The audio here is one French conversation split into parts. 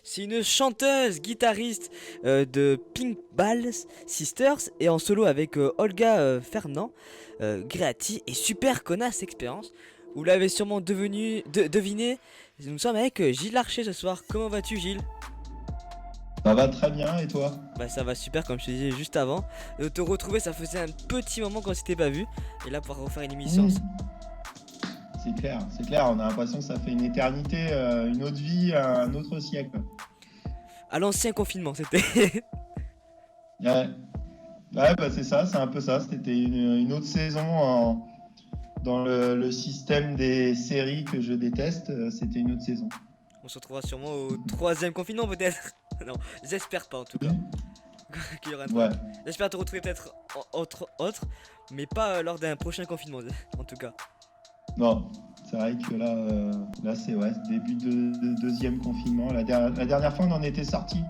C'est une chanteuse, guitariste de Pink Balls Sisters et en solo avec Olga Fernand, Greati et super connasse expérience. Vous l'avez sûrement deviné, nous sommes avec Gilles Larcher ce soir. Comment vas-tu Gilles? Ça va très bien et toi? Bah ça va super comme je te disais juste avant. Te retrouver ça faisait un petit moment qu'on s'était pas vu. Et là pouvoir refaire une émission. Mmh, c'est clair, on a l'impression que ça fait une éternité, une autre vie, un autre siècle. À l'ancien confinement c'était. Ouais, ouais bah c'est ça, c'est un peu ça. C'était une autre saison dans le système des séries que je déteste. C'était une autre saison. On se retrouvera sûrement au troisième confinement peut-être. Non, j'espère pas en tout cas. Qu'il y aura un Ouais, troisième. J'espère te retrouver peut-être autre, mais pas lors d'un prochain confinement en tout cas. non, c'est vrai que là c'est ouais, début de deuxième confinement. La dernière fois, on en était sorti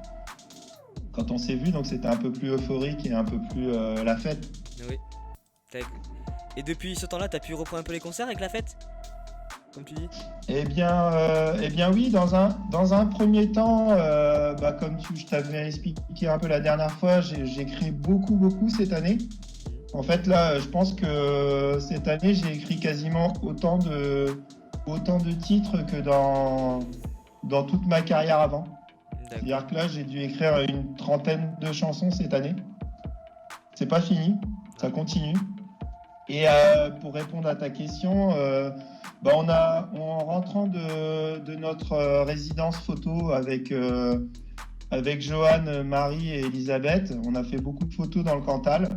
quand on s'est vu, donc c'était un peu plus euphorique et un peu plus la fête. Oui. T'as- Et depuis ce temps-là, t'as pu reprendre un peu les concerts avec la fête, comme tu dis. Eh bien oui, dans un premier temps, bah, comme je t'avais expliqué un peu la dernière fois, j'ai écrit beaucoup cette année. En fait, là, je pense que cette année, j'ai écrit quasiment autant de titres que dans toute ma carrière avant. D'accord. C'est-à-dire que là, j'ai dû écrire une trentaine de chansons cette année. C'est pas fini, ça continue. Et pour répondre à ta question, bah en rentrant de notre résidence photo avec Johan, Marie et Elisabeth, on a fait beaucoup de photos dans le Cantal.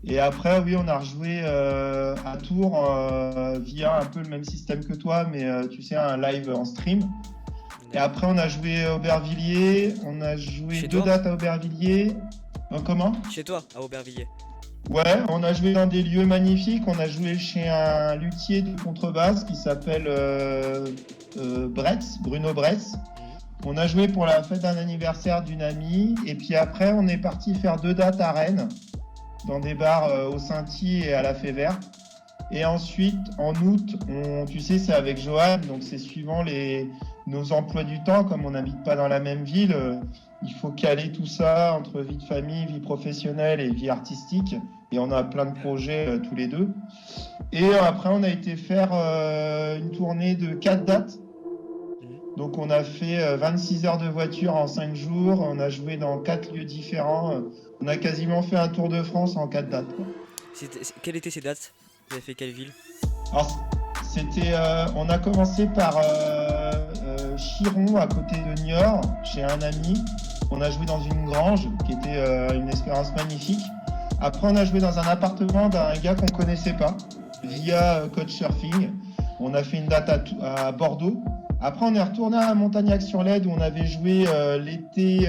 Et après, oui, on a rejoué à Tours via un peu le même système que toi, mais tu sais, un live en stream. Et après, on a joué à Aubervilliers, on a joué Chez deux toi? dates à Aubervilliers. Comment? Chez toi, à Aubervilliers. Ouais, on a joué dans des lieux magnifiques. On a joué chez un luthier de contrebasse qui s'appelle Bretz, Bruno Bretz. On a joué pour la fête d'un anniversaire d'une amie. Et puis après, on est parti faire deux dates à Rennes, dans des bars au Saint-Y et à la Fée Verte. Et ensuite, en août, tu sais, c'est avec Johan, donc c'est suivant nos emplois du temps. Comme on n'habite pas dans la même ville, il faut caler tout ça entre vie de famille, vie professionnelle et vie artistique. Et on a plein de projets tous les deux. Et après, on a été faire une tournée de 4 dates. Donc on a fait 26 heures de voiture en 5 jours. On a joué dans 4 lieux différents. On a quasiment fait un tour de France en 4 dates, quoi. Quelles étaient ces dates? Vous avez fait quelle ville? Alors, on a commencé par Chiron, à côté de Niort, chez un ami. On a joué dans une grange qui était une expérience magnifique. Après, on a joué dans un appartement d'un gars qu'on connaissait pas via Couchsurfing. On a fait une date à Bordeaux. Après, on est retourné à Montagnac-sur-Lède où on avait joué l'été.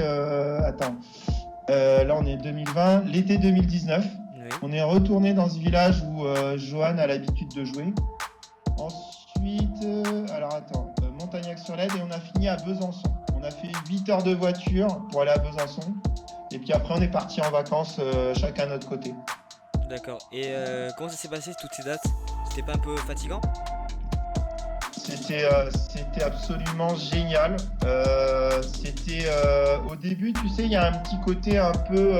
Là, on est 2020, l'été 2019. Oui. On est retourné dans ce village où Johan a l'habitude de jouer. Ensuite, Montagnac-sur-Lède et on a fini à Besançon. On a fait 8 heures de voiture pour aller à Besançon. Et puis après, on est parti en vacances chacun de notre côté. D'accord. Et comment ça s'est passé toutes ces dates? C'était pas un peu fatigant? C'était absolument génial. Au début, tu sais, il y a un petit côté un peu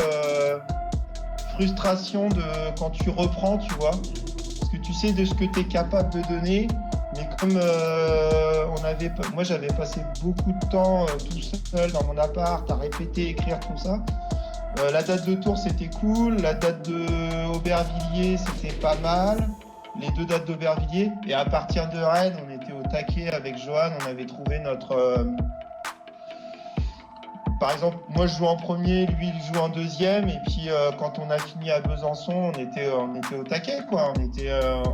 frustration de quand tu reprends, tu vois, parce que tu sais de ce que tu es capable de donner, mais comme moi j'avais passé beaucoup de temps tout seul dans mon appart à répéter, écrire tout ça. La date de Tours c'était cool, la date de Aubervilliers c'était pas mal, les deux dates d'Aubervilliers, et à partir de Rennes on était au taquet avec Johan, on avait trouvé notre par exemple, moi je joue en premier, lui il joue en deuxième, et puis quand on a fini à Besançon, on était au taquet, quoi.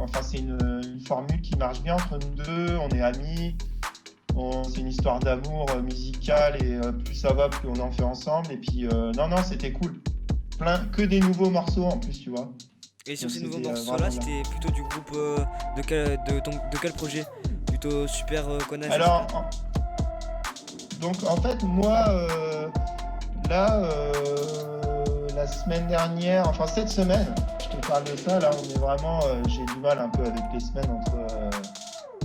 Enfin, c'est une formule qui marche bien entre nous deux, on est amis, c'est une histoire d'amour musicale, et plus ça va, plus on en fait ensemble, et puis non, c'était cool. Que des nouveaux morceaux en plus, tu vois. Et sur Donc, ces nouveaux c'était, morceaux-là, vraiment bien. c'était plutôt du groupe de quel projet? Plutôt super connasse. Alors, donc en fait, moi, là, la semaine dernière, enfin cette semaine, je te parle de ça, là, on est vraiment, j'ai du mal un peu avec les semaines entre,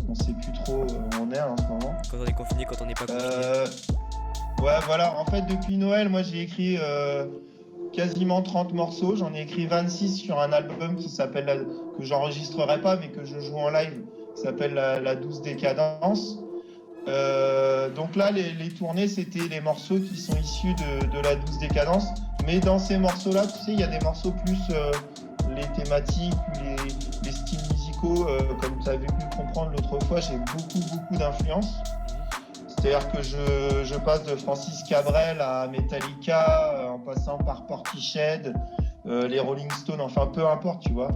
on sait plus trop où on est en ce moment. Quand on est confiné, quand on n'est pas confiné. Bah voilà, en fait, depuis Noël, moi j'ai écrit quasiment 30 morceaux. J'en ai écrit 26 sur un album qui s'appelle, que j'enregistrerai pas, mais que je joue en live, qui s'appelle la douce décadence. Donc là, les tournées, c'était les morceaux qui sont issus de la douce décadence. Mais dans ces morceaux-là, tu sais, il y a des morceaux plus les thématiques ou les styles musicaux, comme tu avais pu le comprendre l'autre fois, j'ai beaucoup d'influence. C'est-à-dire que je passe de Francis Cabrel à Metallica, en passant par Portishead, les Rolling Stones, enfin peu importe, tu vois.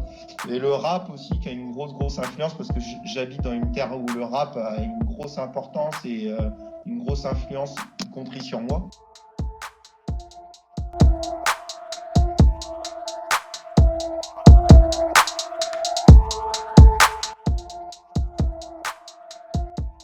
Et le rap aussi qui a une grosse influence parce que j'habite dans une terre où le rap a une grosse importance et une grosse influence, y compris sur moi.